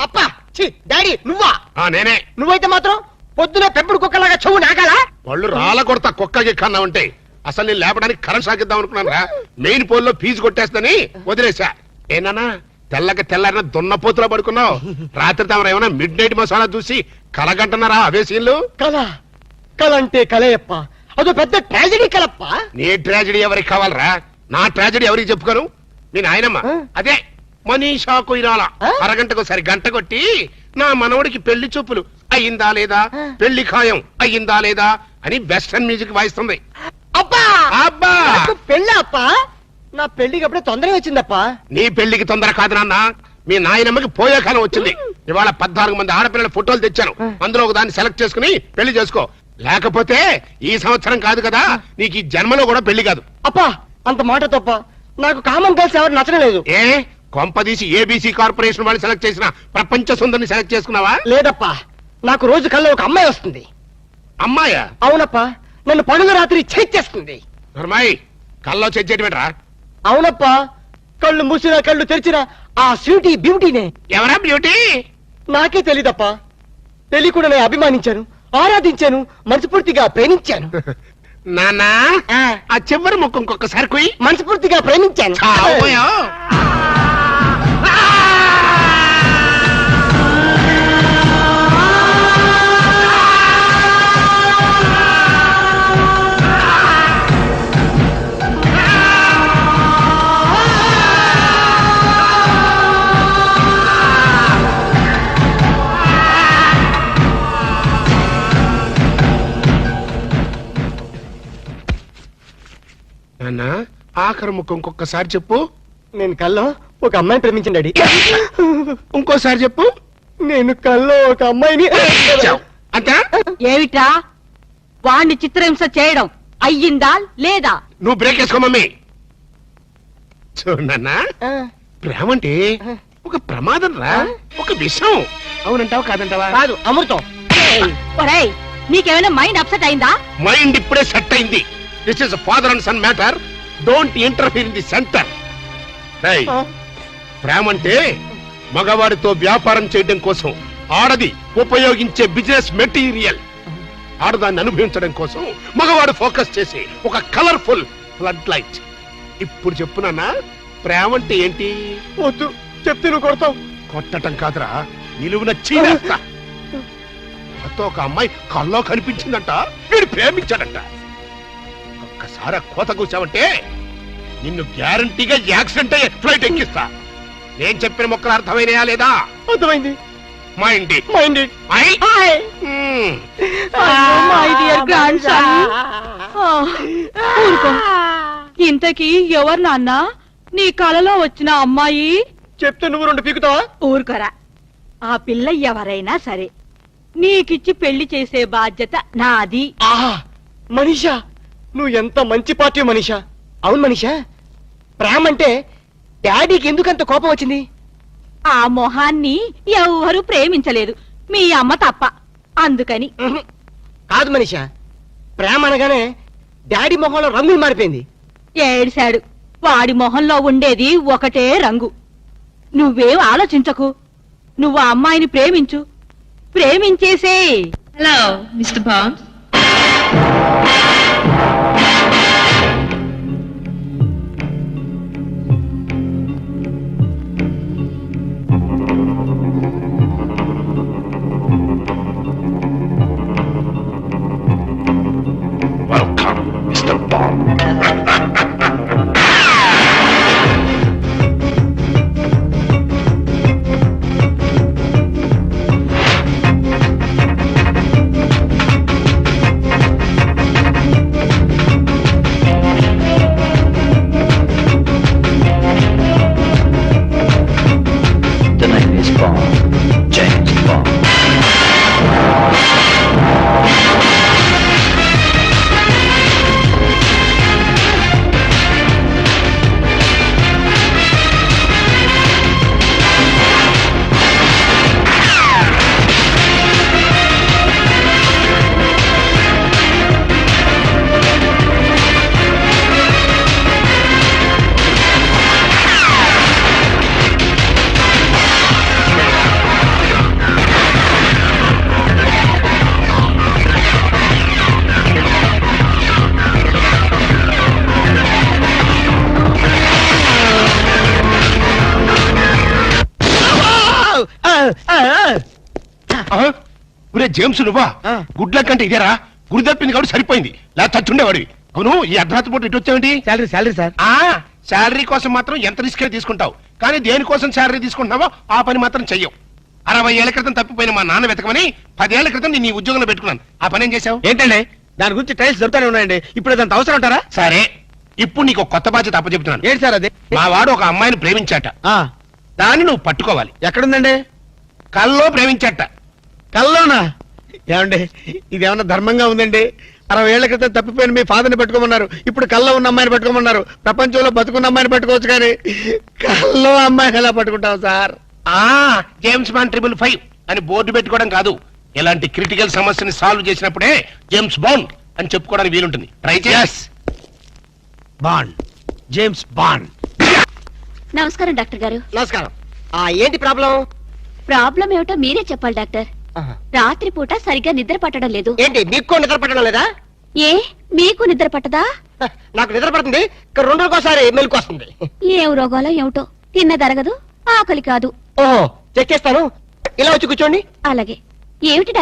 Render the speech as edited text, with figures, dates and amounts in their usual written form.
అప్పా డాడీ నువ్వా? నేనే. నువ్వైతే మాత్రం పొద్దున పెంపుడు కుక్కలాగా చెవు నాకాలా? వాళ్ళు రాళ్ళ కొడతా కుక్కకి కన్నా ఉంటే అసలు నేను లేపడానికి కరెంట్ సాగిద్దాం అనుకున్నాను రా. మెయిన్ పోల్ లో ఫీజు కొట్టేస్తని వదిలేసా. ఏనానా తెల్లకి తెల్లారిన దున్నపోతులో పడుకున్నావు. రాత్రి తమరు ఏమైనా మిడ్ నైట్ మసాలా చూసి కలగంటున్నారా అవే సీన్లు? కళ కళ అంటే కళయప్ప, అదో పెద్ద ట్రాజడీ కలప్ప. నీ ట్రాజడీ ఎవరికి కావాలరా? నా ట్రాజడీ ఎవరికి చెప్పుకోను? మీ నాయనమ్మ అదే మనీషా కొయిరాల అరగంటకు సరి గంట కొట్టి నా మనవడికి పెళ్లి చూపులు అయ్యిందా లేదా, పెళ్లి ఖాయం అయ్యిందా లేదా అని వెస్టర్న్ మ్యూజిక్ వాయిస్తుంది. అబ్బా అబ్బా పెళ్ళి అప్ప, నా పెళ్లికి అప్పుడే తొందరగా వచ్చిందప్పా. నీ పెళ్లికి తొందర కాదు నాన్న, మీ నాయనమ్మకి పోయే కాలం వచ్చింది. ఇవాళ 14 మంది ఆడపిల్లల ఫోటోలు తెచ్చాను, అందులో ఒక దాన్ని సెలెక్ట్ చేసుకుని పెళ్లి చేసుకో. లేకపోతే ఈ సంవత్సరం కాదు కదా, నీకు ఈ జన్మలో కూడా పెళ్లి కాదు. అప్పా అంత మాట తప్ప, నాకు కామన్ గర్ల్స్ ఎవరు నచ్చడం లేదు. ఏ కొంపదీసి ఏబీసీ కార్పొరేషన్ వాళ్ళు సెలెక్ట్ చేసిన ప్రపంచ సుందరిని సెలెక్ట్ చేసుకున్నావా? లేదప్పా, నాకు రోజు కల్లో ఒక అమ్మాయి వస్తుంది. అమ్మాయా? అవునప్పా, నన్ను పగలు రాత్రి చేస్తుంది. నర్మాయి కల్లో చెయ్యటమేట్రా? అవునప్పా, కళ్ళు మూసినా కళ్ళు తెరిచినా ఆ స్వీటీ బ్యూటీనే. ఎవరా బ్యూటీ? నాకే తెలీదప్పా. తెలియకుండా నేను అభిమానించాను, ఆరాధించాను, మనస్ఫూర్తిగా ప్రేమించాను. నానా ఆ చివరి ముక్కు ఇంకొకసారి కుయ్. మనస్ఫూర్తిగా ప్రేమించాను. నాన్నా ఆఖరి ముక్కు ఇంకొకసారి చెప్పు. నేను కల్లో ఒక అమ్మాయిని ప్రేమించండి. ఇంకోసారి చెప్పు. నేను కల్లో ఒక అమ్మాయిని. అంతా ఏమిటా వాణ్ణి చిత్రహింస చేయడం అయ్యిందా లేదా? నువ్వు బ్రేక్ వేసుకో మమ్మీ. చూడన్నా, ప్రేమ అంటే ఒక ప్రమాదం రా, ఒక విషయం. అవునంటావా కాదంటావా? కాదు, అమృతం. ఒరేయ్, నీకేమైనా మైండ్ అప్సెట్ అయిందా? మైండ్ ఇప్పుడే సెట్ అయింది. This is father and son matter. Don't interfere in the centre. ప్రేమ అంటే మగవాడితో వ్యాపారం చేయడం కోసం ఆడది ఉపయోగించే బిజినెస్ మెటీరియల్. ఆడదాన్ని అనుభవించడం కోసం మగవాడు ఫోకస్ చేసి ఒక కలర్ఫుల్ ఫ్లడ్ లైట్. ఇప్పుడు చెప్పునన్నా, ప్రేమ అంటే ఏంటి? వద్దు చెప్తే నువ్వు కొడతావు. కొట్టటం కాదురా, నిలువున చీరేస్తా. ఒక అమ్మాయి కల్లో కనిపించిందంట, వీడు ప్రేమించాడంట. ఒక్కసారి కోత కూర్చావంటే నిన్ను గ్యారంటీగా యాక్సిడెంట్ అయ్యే ఫ్లైట్ ఎక్కిస్తా. నేను చెప్పిన మొక్కలు అర్థమైనయా లేదా? అర్థమైంది. మైండ్ మైండ్ ఇంతకీ ఎవరు నాన్న నీ కలలో వచ్చిన అమ్మాయి? చెప్తే నువ్వు 2 పీకుతావా? ఊరుకోరా. ఆ పిల్ల ఎవరైనా సరే నీకిచ్చి పెళ్లి చేసే బాధ్యత నాది. ఆహా మనీషా, నువ్వు ఎంత మంచి పార్టీ మనీషా. అవును మనీషా, ప్రేమ అంటే డాడీకి ఎందుకంత కోపం వచ్చింది? ఆ మొహాన్ని ఎవరు ప్రేమించలేదు, మీ అమ్మ తప్ప. అందుకని. కాదు మనీషా, ప్రేమ అనగానే డాడీ మొహంలో రంగులు మారిపోయింది. ఏడిశాడు. వాడి మొహంలో ఉండేది ఒకటే రంగు. నువ్వేం ఆలోచించకు. నువ్వు ఆ అమ్మాయిని ప్రేమించు, ప్రేమించేసే. Hello mister Bond. Welcome, Mr. Bond. James నువ్వా ఆ. గుడ్ల కంటే ఇదేరా గురి తప్పింది కాబట్టి సరిపోయింది లేదా చచ్చుండేవాడివి అవును ఈ అర్ధరాత్రి పూట ఇటు వచ్చావేంటి శాలరీ సార్ ఆ శాలరీ కోసం మాత్రం ఎంత రిస్క్ తీసుకుంటావు కానీ దేనికోసం శాలరీ తీసుకుంటున్నావో ఆ పని మాత్రం చెయ్యవు 60 ఏళ్ల క్రితం తప్పిపోయిన మా నాన్న వెతకమని 10 ఏళ్ల క్రితం నేను ఈ ఉద్యోగంలో పెట్టుకున్నాను ఆ పని ఏం చేశావు ఏంటండి దాని గురించి టైల్స్ దొరుకుతానే ఉన్నాయండి ఇప్పుడు అదంత అవసరం ఉంటారా సరే ఇప్పుడు నీకు ఒక కొత్త బాధ్యత అప్పచెప్తున్నాను ఏంటి సార్ అది మా వాడు ఒక అమ్మాయిని ప్రేమించాట ఆ, దాన్ని నువ్వు పట్టుకోవాలి ఎక్కడుందండి కల్లో ప్రేమించాట కల్లోనా ఏమండి ఇదేమన్నా ధర్మంగా ఉందండి 60 ఏళ్ల క్రితం తప్పిపోయిన మీ ఫాదర్ని పెట్టుకోమన్నారు ఇప్పుడు కల్లో ఉన్న అమ్మాయిని పెట్టుకోమన్నారు ప్రపంచంలో బతుకున్న అమ్మాయిని పెట్టుకోవచ్చు కానీ కల్లో అమ్మాయిని ఎలా పట్టుకుంటాం సార్ ఆ జేమ్స్ బాండ్ 555 అని బోర్డు పెట్టుకోవడం కాదు ఇలాంటి క్రిటికల్ సమస్యని సాల్వ్ చేసినప్పుడే జేమ్స్ బాండ్ అని చెప్పుకోవడానికి వీలుంటుంది ట్రై చేస్ బాండ్ జేమ్స్ బాండ్ నమస్కారం డాక్టర్ గారు నమస్కారం ఏంటి ప్రాబ్లం ప్రాబ్లం ఏమిటో మీరే చెప్పాలి డాక్టర్ రాత్రిపూట సరిగ్గా నిద్ర పట్టడం లేదు ఏంటి మీకు నిద్ర పట్టడం లేదా ఏ మీకు నిద్ర పట్టదా నాకు నిద్ర పడుతుంది 2 రోజులకోసారి మెలకు వస్తుంది ఏం రోగాలో ఏమిటో తిన్నదరగదు ఆకలి కాదు ఓహో చెక్ చేస్తాను ఇలా వచ్చి కూర్చోండి అలాగే ఏమిటి